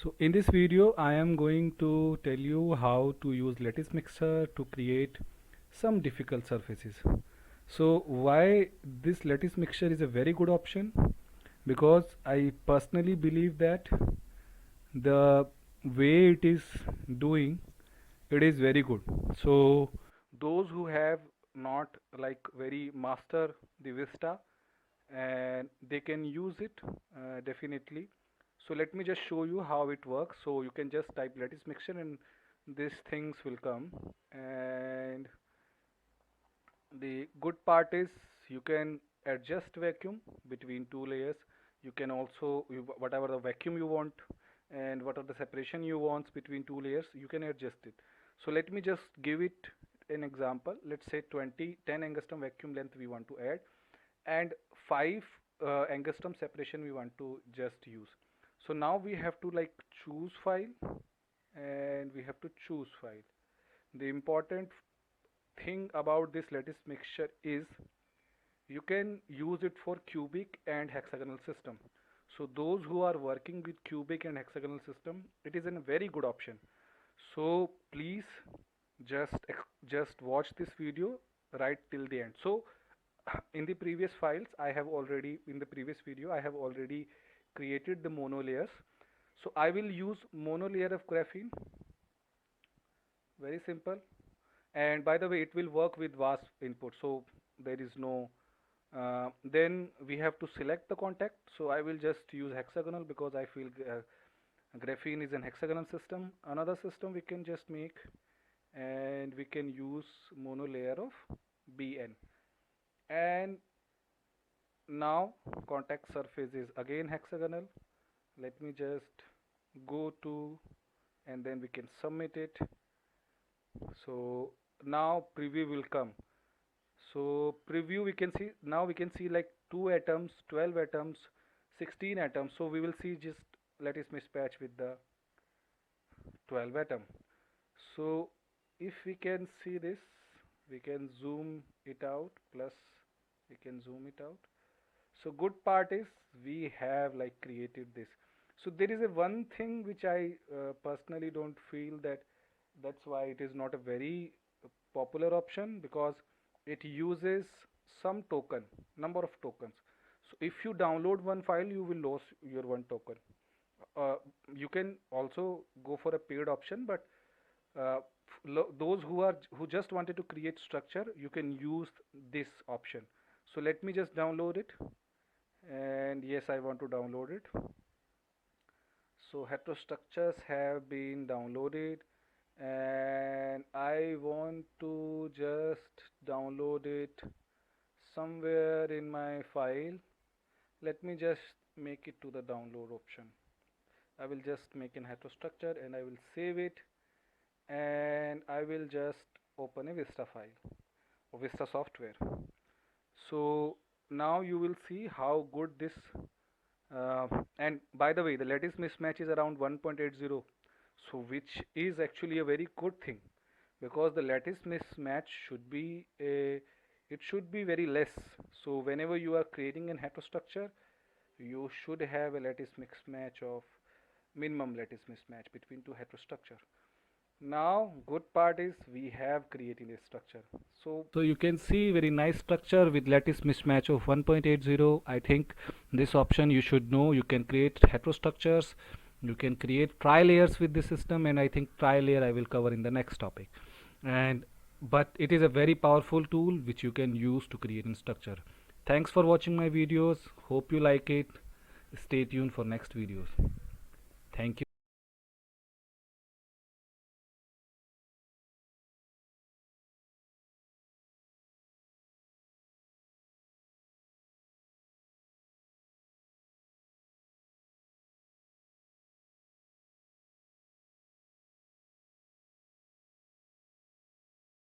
So in this video I am going to tell you how to use lattice mixer to create some difficult surfaces. So why this lattice mixture is a very good option, because I personally believe that the way it is doing, it is very good. So those who have not like very master the Vista, and they can use it definitely. So let me just show you how it works. So you can just type lattice mixture and these things will come. And the good part is you can adjust vacuum between two layers. You can also whatever the vacuum you want and what are the separation you want between two layers, you can adjust it. So let me just give it an example. Let's say 10 angstrom vacuum length we want to add, and 5 angstrom separation we want to just use. So now we have to like choose file, and we have to choose file. The important thing about this lattice mixture is you can use it for cubic and hexagonal system. So those who are working with cubic and hexagonal system, it is a very good option. So please just watch this video right till the end. So in the previous files I have already, in the previous video I have already created the mono layers. So I will use mono layer of graphene, very simple. And by the way, it will work with VAS input, so there is no then we have to select the contact. So I will just use hexagonal because I feel graphene is an hexagonal system. Another system we can just make, and we can use mono layer of BN. And now contact surface is again hexagonal. Let me just go to, and then we can submit it. So now preview will come. So preview, we can see, now we can see like 2 atoms, 12 atoms, 16 atoms. So we will see just lattice mismatch with the 12 atom. So if we can see this, we can zoom it out, plus we can zoom it out. So good part is we have like created this. So there is a one thing which I personally don't feel that that's why it is not a very popular option, because it uses some token, number of tokens. So if you download one file, you will lose your one token. uh, you can also go for a paid option, but uh, those who just wanted to create structure, you can use this option. So let me just download it, and yes, I want to download it. So heterostructures have been downloaded, and I want to just download it somewhere in my file. Let me just make it to the download option. I will just make an heterostructure and I will save it, and I will just open a Vista file or Vista software. So now you will see how good this and by the way, the lattice mismatch is around 1.80, so which is actually a very good thing, because the lattice mismatch should be a, it should be very less. So whenever you are creating an heterostructure, you should have a lattice mismatch of minimum lattice mismatch between two heterostructure. Now good part is we have created a structure. So you can see very nice structure with lattice mismatch of 1.80. I think this option you should know. You can create heterostructures, you can create tri-layers with this system, and I think tri-layer I will cover in the next topic. And but it is a very powerful tool which you can use to create a structure. Thanks for watching my videos. Hope you like it. Stay tuned for next videos. Thank you.